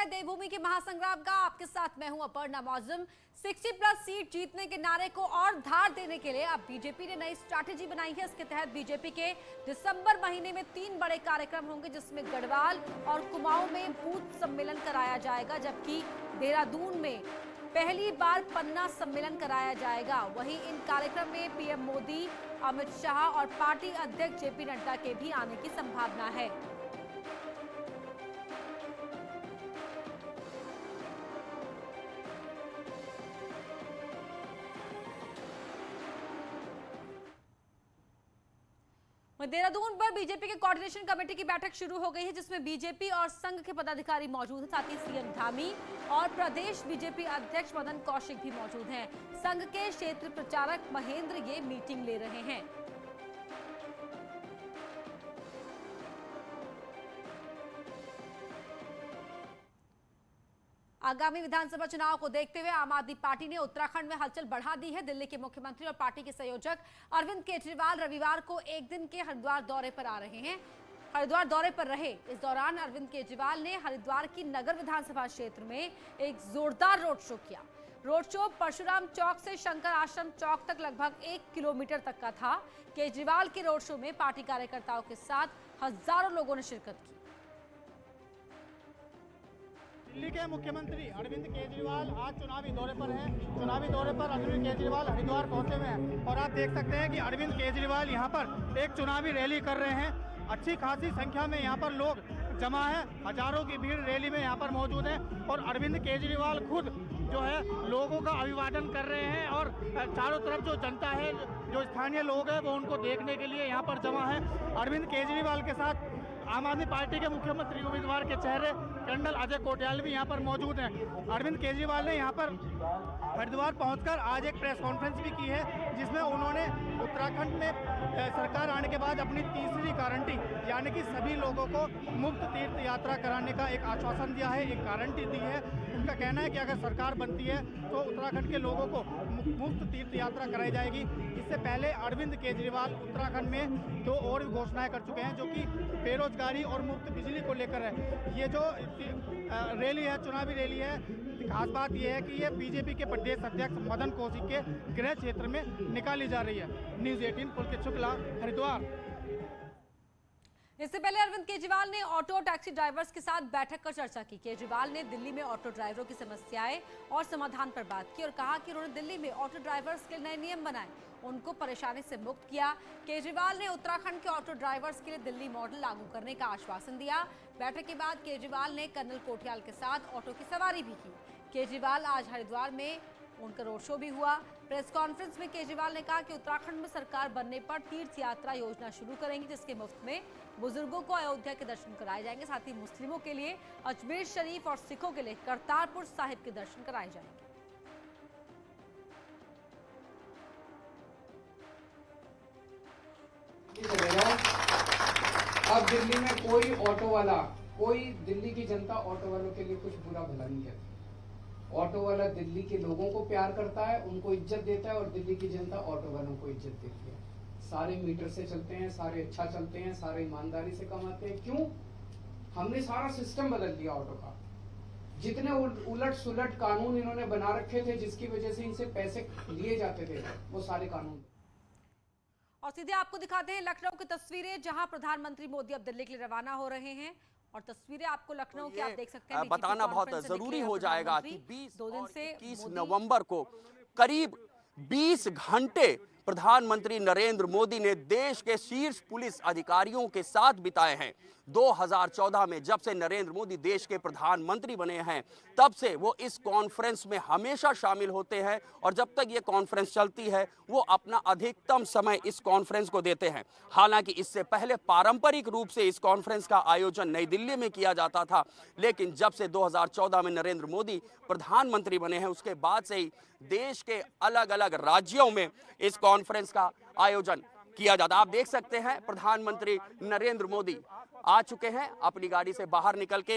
है देवभूमि के महासंग्राम का। आपके साथ मैं हूं अपर्णा मौजम। 60+ सीट जीतने के नारे को और धार देने के लिए अब बीजेपी ने नई स्ट्रैटेजी बनाई है। इसके तहत बीजेपी के दिसंबर महीने में 3 बड़े कार्यक्रम होंगे, जिसमें गढ़वाल और कुमाऊं में बूथ सम्मेलन कराया जाएगा, जबकि देहरादून में पहली बार पन्ना सम्मेलन कराया जाएगा। वहीं इन कार्यक्रम में पीएम मोदी, अमित शाह और पार्टी अध्यक्ष जेपी नड्डा के भी आने की संभावना है। देहरादून पर बीजेपी के कोऑर्डिनेशन कमेटी की बैठक शुरू हो गई है, जिसमें बीजेपी और संघ के पदाधिकारी मौजूद हैं। साथ ही सीएम धामी और प्रदेश बीजेपी अध्यक्ष मदन कौशिक भी मौजूद हैं। संघ के क्षेत्र प्रचारक महेंद्र ये मीटिंग ले रहे हैं। आगामी विधानसभा चुनाव को देखते हुए आम आदमी पार्टी ने उत्तराखंड में हलचल बढ़ा दी है। दिल्ली के मुख्यमंत्री और पार्टी के संयोजक अरविंद केजरीवाल रविवार को एक दिन के हरिद्वार दौरे पर आ रहे हैं। हरिद्वार दौरे पर रहे इस दौरान अरविंद केजरीवाल ने हरिद्वार की नगर विधानसभा क्षेत्र में एक जोरदार रोड शो किया। रोड शो परशुराम चौक से शंकर आश्रम चौक तक लगभग 1 किलोमीटर तक का था। केजरीवाल के रोड शो में पार्टी कार्यकर्ताओं के साथ हजारों लोगों ने शिरकत की। दिल्ली के मुख्यमंत्री अरविंद केजरीवाल आज चुनावी दौरे पर हैं। चुनावी दौरे पर अरविंद केजरीवाल हरिद्वार पहुंचे हुए हैं और आप देख सकते हैं कि अरविंद केजरीवाल यहां पर एक चुनावी रैली कर रहे हैं। अच्छी खासी संख्या में यहां पर लोग जमा है, हजारों की भीड़ रैली में यहां पर मौजूद है और अरविंद केजरीवाल खुद जो है लोगों का अभिवादन कर रहे हैं और चारों तरफ जो जनता है, जो स्थानीय लोग हैं, वो उनको देखने के लिए यहाँ पर जमा है। अरविंद केजरीवाल के साथ आम आदमी पार्टी के मुख्यमंत्री उम्मीदवार के चेहरे कर्नल अजय कोटयाल भी यहाँ पर मौजूद हैं। अरविंद केजरीवाल ने यहाँ पर हरिद्वार पहुंचकर आज एक प्रेस कॉन्फ्रेंस भी की है, जिसमें उन्होंने उत्तराखंड में सरकार आने के बाद अपनी तीसरी गारंटी यानी कि सभी लोगों को मुफ्त तीर्थ यात्रा कराने का एक आश्वासन दिया है, एक गारंटी दी है। उनका कहना है कि अगर सरकार बनती है तो उत्तराखंड के लोगों को मुफ्त तीर्थ यात्रा कराई जाएगी। इससे पहले अरविंद केजरीवाल उत्तराखंड में 2 और घोषणाएं कर चुके हैं, जो कि बेरोजगारी और मुफ्त बिजली को लेकर है। ये जो रैली है, चुनावी रैली है, खास बात यह है कि ये बीजेपी के प्रदेश अध्यक्ष मदन कौशिक के गृह क्षेत्र में निकाली जा रही है। न्यूज़ 18 पुलकित शुक्ला, हरिद्वार। इससे पहले अरविंद केजरीवाल ने ऑटो टैक्सी ड्राइवर्स के साथ बैठक कर चर्चा की। केजरीवाल ने दिल्ली में ऑटो ड्राइवरों की समस्याएं और समाधान पर बात की और कहा कि उन्होंने दिल्ली में ऑटो ड्राइवर्स के नए नियम बनाए, उनको परेशानी से मुक्त किया। केजरीवाल ने उत्तराखंड के ऑटो ड्राइवर्स के लिए दिल्ली मॉडल लागू करने का आश्वासन दिया। बैठक के बाद केजरीवाल ने कर्नल कोटयाल के साथ ऑटो की सवारी भी की। केजरीवाल आज हरिद्वार में उनका रोड शो भी हुआ। प्रेस कॉन्फ्रेंस में केजरीवाल ने कहा कि उत्तराखंड में सरकार बनने पर तीर्थ यात्रा योजना शुरू करेंगे, जिसके मुफ्त में बुजुर्गों को अयोध्या के दर्शन कराए जाएंगे। साथ ही मुस्लिमों के लिए अजमेर शरीफ और सिखों के लिए करतारपुर साहिब के दर्शन कराए जाएंगे। अब दिल्ली में कोई ऑटो वाला, कोई दिल्ली की जनता ऑटो वालों के लिए कुछ बुरा भला नहीं कहती। ऑटो वाला दिल्ली के लोगों को प्यार करता है, उनको इज्जत देता है और दिल्ली की जनता ऑटो वालों को इज्जत देती है। सारे मीटर से चलते हैं, सारे अच्छा चलते हैं, सारे ईमानदारी से कमाते हैं। क्यों? हमने सारा सिस्टम बदल दिया ऑटो का। जितने उलट सुलट कानून इन्होंने बना रखे थे, जिसकी वजह से इनसे पैसे लिए जाते थे, वो सारे कानून। और सीधे आपको दिखाते हैं लखनऊ की तस्वीरें, जहां प्रधानमंत्री मोदी अब दिल्ली के लिए रवाना हो रहे हैं। और तस्वीरें आपको लखनऊ की आप देख सकते हैं। बताना बहुत जरूरी हो जाएगा कि 20 और 21 नवंबर को करीब 20 घंटे प्रधानमंत्री नरेंद्र मोदी ने देश के शीर्ष पुलिस अधिकारियों के साथ बिताए हैं। 2014 में जब से नरेंद्र मोदी देश के प्रधानमंत्री बने हैं, तब से वो इस कॉन्फ्रेंस में हमेशा शामिल होते हैं और जब तक ये कॉन्फ्रेंस चलती है वो अपना अधिकतम समय इस कॉन्फ्रेंस को देते हैं। हालांकि इससे पहले पारंपरिक रूप से इस कॉन्फ्रेंस का आयोजन नई दिल्ली में किया जाता था, लेकिन जब से 2014 में नरेंद्र मोदी प्रधानमंत्री बने हैं, उसके बाद से ही देश के अलग अलग राज्यों में इस कॉन्फ्रेंस का आयोजन किया जाता। आप देख सकते हैं प्रधानमंत्री नरेंद्र मोदी आ चुके हैं अपनी गाड़ी से बाहर निकल के।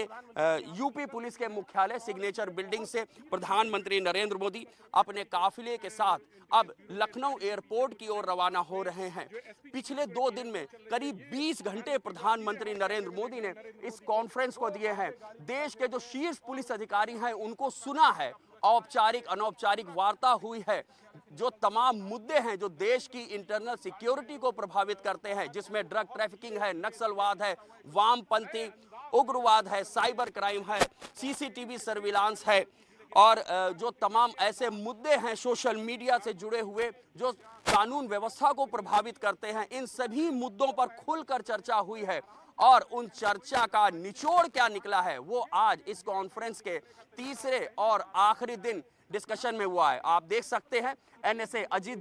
यूपी पुलिस के मुख्यालय सिग्नेचर बिल्डिंग से प्रधानमंत्री नरेंद्र मोदी अपने काफिले के साथ अब लखनऊ एयरपोर्ट की ओर रवाना हो रहे हैं। पिछले 2 दिन में करीब 20 घंटे प्रधानमंत्री नरेंद्र मोदी ने इस कॉन्फ्रेंस को दिए हैं। देश के जो शीर्ष पुलिस अधिकारी हैं उनको सुना है, औपचारिक अनौपचारिक वार्ता हुई है। जो तमाम मुद्दे हैं जो देश की इंटरनल सिक्योरिटी को प्रभावित करते हैं, जिसमें ड्रग ट्रैफिकिंग है, नक्सलवाद है, वामपंथी उग्रवाद है, साइबर क्राइम है, सीसीटीवी सर्विलांस है और जो तमाम ऐसे मुद्दे हैं सोशल मीडिया से जुड़े हुए जो कानून व्यवस्था को प्रभावित करते हैं, इन सभी मुद्दों पर खुलकर चर्चा हुई है। और उन चर्चा का निचोड़ क्या निकला है वो आज इस कॉन्फ्रेंस के तीसरे और आखिरी दिन डिस्कशन में हुआ है। आप देख सकते हैं एनएसए अजीत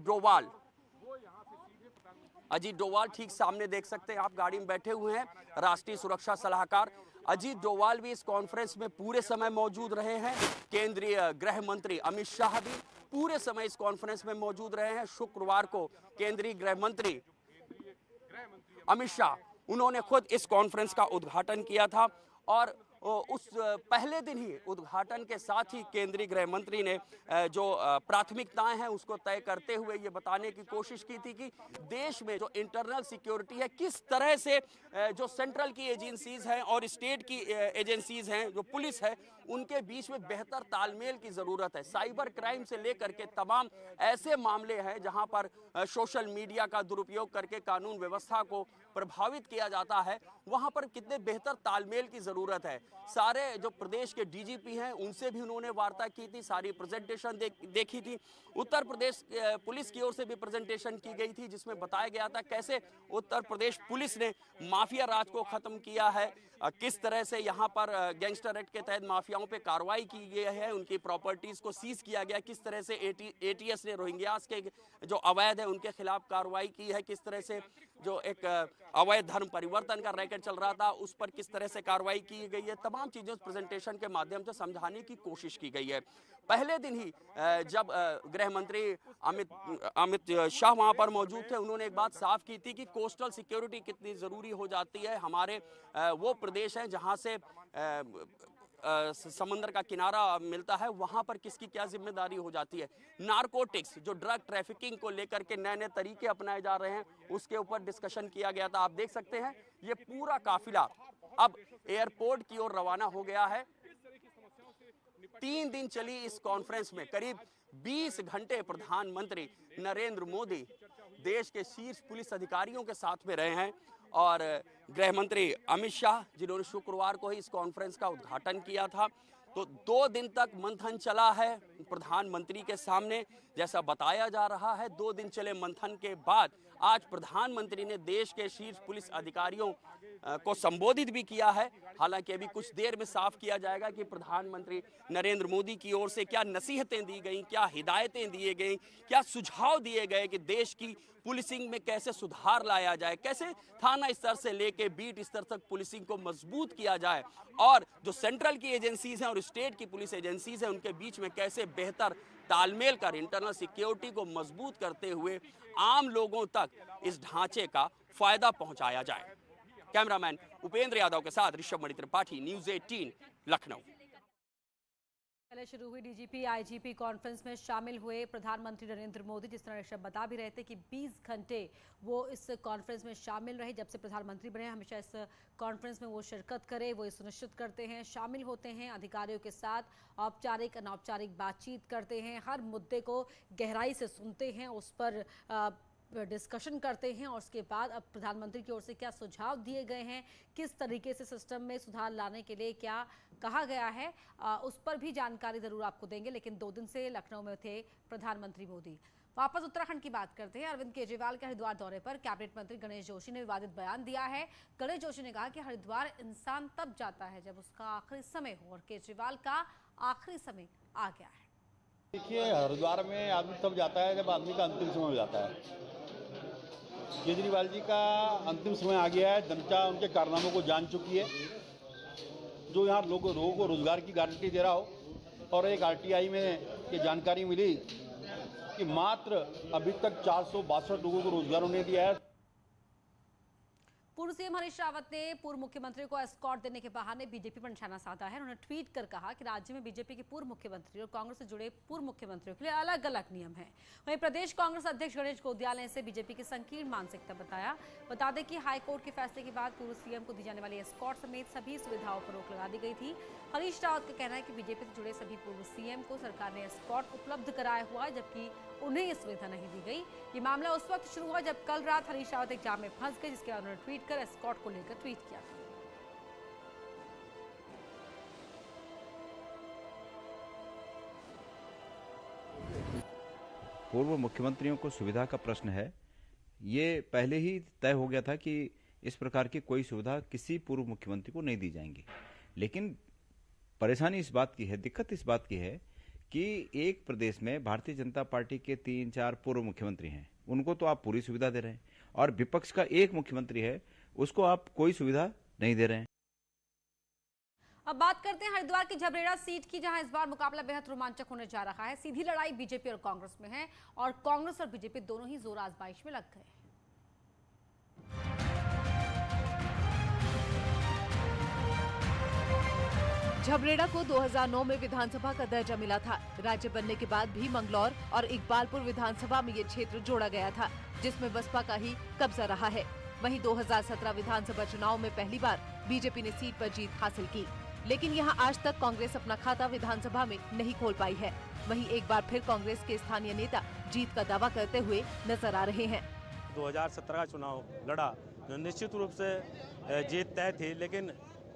डोवाल ठीक सामने देख सकते हैं, आप गाड़ी में बैठे हुए हैं। राष्ट्रीय सुरक्षा सलाहकार अजीत डोवाल भी इस कॉन्फ्रेंस में पूरे समय मौजूद रहे हैं। केंद्रीय गृह मंत्री अमित शाह भी पूरे समय इस कॉन्फ्रेंस में मौजूद रहे हैं। शुक्रवार को केंद्रीय गृह मंत्री अमित शाह उन्होंने खुद इस कॉन्फ्रेंस का उद्घाटन किया था और उस पहले दिन ही उद्घाटन के साथ ही केंद्रीय गृह मंत्री ने जो प्राथमिकताएं हैं उसको तय करते हुए ये बताने की कोशिश की थी कि देश में जो इंटरनल सिक्योरिटी है किस तरह से जो सेंट्रल की एजेंसीज हैं और स्टेट की एजेंसीज हैं, जो पुलिस है, उनके बीच में बेहतर तालमेल की जरूरत है। साइबर क्राइम से लेकर के तमाम ऐसे मामले हैं जहां पर सोशल मीडिया का दुरुपयोग करके कानून व्यवस्था को प्रभावित किया जाता है, वहां पर कितने बेहतर तालमेल की जरूरत है। सारे जो प्रदेश के डीजीपी हैं उनसे भी उन्होंने वार्ता की थी, सारी प्रेजेंटेशन देखी थी। उत्तर प्रदेश पुलिस की ओर से भी प्रेजेंटेशन की गई थी जिसमें बताया गया था कैसे उत्तर प्रदेश पुलिस ने माफिया राज को खत्म किया है, किस तरह से यहाँ पर गैंगस्टर एक्ट के तहत माफियाओं पे कार्रवाई की गई है, उनकी प्रॉपर्टीज को सीज किया गया, किस तरह से एटीएस ने रोहिंग्यास के जो अवैध है उनके खिलाफ कार्रवाई की है, किस तरह से जो एक अवैध धर्म परिवर्तन का रैकेट चल रहा था उस पर किस तरह से कार्रवाई की गई है। तमाम चीजें प्रेजेंटेशन के माध्यम से समझाने की कोशिश की गई है। पहले दिन ही जब गृह मंत्री अमित शाह वहां पर मौजूद थे, उन्होंने एक बात साफ की थी कि कोस्टल सिक्योरिटी कितनी जरूरी हो जाती है। हमारे वो प्रदेश हैं जहां से समंदर का किनारा मिलता है, वहां पर किसकी क्या जिम्मेदारी हो जाती है। नारकोटिक्स, जो ड्रग ट्रैफिकिंग को लेकर के नए नए तरीके अपनाए जा रहे हैं, उसके ऊपर डिस्कशन किया गया था। आप देख सकते हैं ये पूरा काफिला अब एयरपोर्ट की ओर रवाना हो गया है। 3 दिन चली इस कॉन्फ्रेंस में करीब 20 घंटे प्रधानमंत्री नरेंद्र मोदी देश के शीर्ष पुलिस अधिकारियों के साथ में रहे हैं और गृह मंत्री अमित शाह जिन्होंने शुक्रवार को ही इस कॉन्फ्रेंस का उद्घाटन किया था। तो 2 दिन तक मंथन चला है प्रधानमंत्री के सामने, जैसा बताया जा रहा है। 2 दिन चले मंथन के बाद आज प्रधानमंत्री ने देश के शीर्ष पुलिस अधिकारियों को संबोधित भी किया है। हालांकि अभी कुछ देर में साफ किया जाएगा कि प्रधानमंत्री नरेंद्र मोदी की ओर से क्या नसीहतें दी गई, क्या हिदायतें दिए गई, क्या सुझाव दिए गए कि देश की पुलिसिंग में कैसे सुधार लाया जाए, कैसे थाना स्तर से लेके बीट स्तर तक पुलिसिंग को मजबूत किया जाए और जो सेंट्रल की एजेंसीज हैं और स्टेट की पुलिस एजेंसीज हैं उनके बीच में कैसे बेहतर तालमेल कर इंटरनल सिक्योरिटी को मजबूत करते हुए आम लोगों तक इस ढांचे का फायदा पहुंचाया जाए। कैमरामैन उपेंद्र यादव के साथ ऋषभ मणि त्रिपाठी, न्यूज़ 18 लखनऊ। पहले शुरू हुई डीजीपी आईजीपी कॉन्फ्रेंस में शामिल हुए प्रधानमंत्री नरेंद्र मोदी। जिस तरह ऋषभ बता भी रहे थे कि 20 घंटे वो इस कॉन्फ्रेंस में शामिल रहे। जब से प्रधानमंत्री बने हमेशा इस कॉन्फ्रेंस में वो शिरकत करे, वो ये सुनिश्चित करते हैं, शामिल होते हैं, अधिकारियों के साथ औपचारिक अनौपचारिक बातचीत करते हैं, हर मुद्दे को गहराई से सुनते हैं, उस पर डिस्कशन करते हैं और उसके बाद अब प्रधानमंत्री की ओर से क्या सुझाव दिए गए हैं, किस तरीके से सिस्टम में सुधार लाने के लिए क्या कहा गया है, उस पर भी जानकारी जरूर आपको देंगे। लेकिन 2 दिन से लखनऊ में थे प्रधानमंत्री मोदी। वापस उत्तराखंड की बात करते हैं। अरविंद केजरीवाल के हरिद्वार दौरे पर कैबिनेट मंत्री गणेश जोशी ने विवादित बयान दिया है। गणेश जोशी ने कहा कि हरिद्वार इंसान तब जाता है जब उसका आखिरी समय हो और केजरीवाल का आखिरी समय आ गया है। देखिए, हरिद्वार में आदमी तब जाता है जब आदमी का अंतिम समय हो जाता है। केजरीवाल जी का अंतिम समय आ गया है। जनता उनके कारनामों को जान चुकी है। जो यहाँ लोगों को रोजगार की गारंटी दे रहा हो, और एक आरटीआई में ये जानकारी मिली कि मात्र अभी तक 462 लोगों को रोजगार उन्हें दिया है। पूर्व सीएम हरीश रावत ने पूर्व मुख्यमंत्री को एस्कॉर्ट देने के बहाने बीजेपी पर निशाना साधा है। उन्होंने ट्वीट कर कहा कि राज्य में बीजेपी के पूर्व मुख्यमंत्री और कांग्रेस से जुड़े पूर्व मुख्यमंत्रियों के लिए अलग अलग नियम हैं। वहीं प्रदेश कांग्रेस अध्यक्ष गणेश गोदियाल ने इसे बीजेपी की संकीर्ण मानसिकता बताया। बता दें कि हाईकोर्ट के फैसले के बाद पूर्व सीएम को दी जाने वाली एस्कॉर्ट समेत सभी सुविधाओं पर रोक लगा दी गई थी। हरीश रावत का कहना है कि बीजेपी से जुड़े सभी पूर्व सीएम को सरकार ने एस्कॉर्ट उपलब्ध कराया हुआ है, जबकि उन्हें ये सुविधा नहीं दी गई। ये मामला उस वक्त शुरू हुआ जब कल रात हरीश रावत एक जाम में फंस गए, जिसके बाद उन्होंने ट्वीट कर एस्कॉर्ट को लेकर ट्वीट किया था। पूर्व मुख्यमंत्रियों को सुविधा का प्रश्न है, ये पहले ही तय हो गया था कि इस प्रकार की कोई सुविधा किसी पूर्व मुख्यमंत्री को नहीं दी जाएंगी। लेकिन परेशानी इस बात की है, दिक्कत इस बात की है कि एक प्रदेश में भारतीय जनता पार्टी के 3-4 पूर्व मुख्यमंत्री हैं, उनको तो आप पूरी सुविधा दे रहे हैं, और विपक्ष का एक मुख्यमंत्री है, उसको आप कोई सुविधा नहीं दे रहे हैं। अब बात करते हैं हरिद्वार की झबरेड़ा सीट की, जहां इस बार मुकाबला बेहद रोमांचक होने जा रहा है। सीधी लड़ाई बीजेपी और कांग्रेस में है और कांग्रेस और बीजेपी दोनों ही जोर आजमाइश में लग गए। झबरेड़ा को 2009 में विधानसभा का दर्जा मिला था। राज्य बनने के बाद भी मंगलौर और इकबालपुर विधानसभा में ये क्षेत्र जोड़ा गया था, जिसमें बसपा का ही कब्जा रहा है। वहीं 2017 विधानसभा चुनाव में पहली बार बीजेपी ने सीट पर जीत हासिल की, लेकिन यहां आज तक कांग्रेस अपना खाता विधानसभा में नहीं खोल पाई है। वहीं एक बार फिर कांग्रेस के स्थानीय नेता जीत का दावा करते हुए नजर आ रहे हैं। 2017 का चुनाव लड़ा, जो निश्चित रूप से जीत तय थी, लेकिन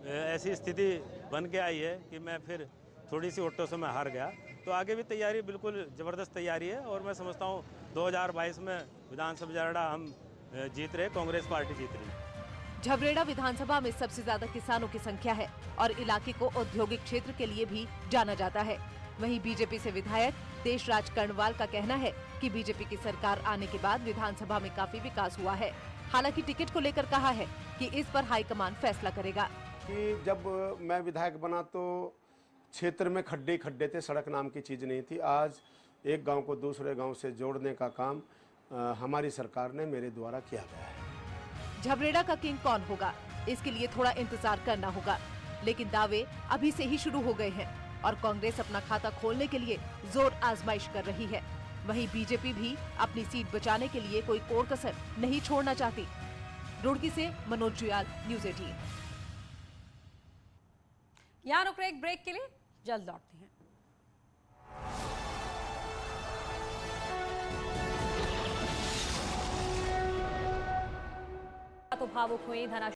ऐसी स्थिति बन के आई है कि मैं फिर थोड़ी सी वोटों से मैं हार गया। तो आगे भी तैयारी बिल्कुल ज़बरदस्त तैयारी है, और मैं समझता हूँ 2022 में विधानसभा झबरेड़ा हम जीत रहे, कांग्रेस पार्टी जीत रही। झबरेड़ा विधानसभा में सबसे ज्यादा किसानों की संख्या है और इलाके को औद्योगिक क्षेत्र के लिए भी जाना जाता है। वहीं बीजेपी से विधायक देशराज कर्णवाल का कहना है कि बीजेपी की सरकार आने के बाद विधानसभा में काफी विकास हुआ है। हालांकि टिकट को लेकर कहा है कि इस पर हाईकमान फैसला करेगा। कि जब मैं विधायक बना तो क्षेत्र में खड्डे खड्डे थे, सड़क नाम की चीज़ नहीं थी। आज एक गांव को दूसरे गांव से जोड़ने का काम हमारी सरकार ने मेरे द्वारा किया गया है। झबरेड़ा का किंग कौन होगा, इसके लिए थोड़ा इंतजार करना होगा, लेकिन दावे अभी से ही शुरू हो गए हैं और कांग्रेस अपना खाता खोलने के लिए जोर आजमाइश कर रही है। वहीं बीजेपी भी अपनी सीट बचाने के लिए कोई कोर कसर नहीं छोड़ना चाहती। रुड़की से मनोज जुयाल, न्यूज़ 18। यहाँ रुक रहे एक ब्रेक के लिए, जल्द लौटते हैं। तो भावुक हुई धना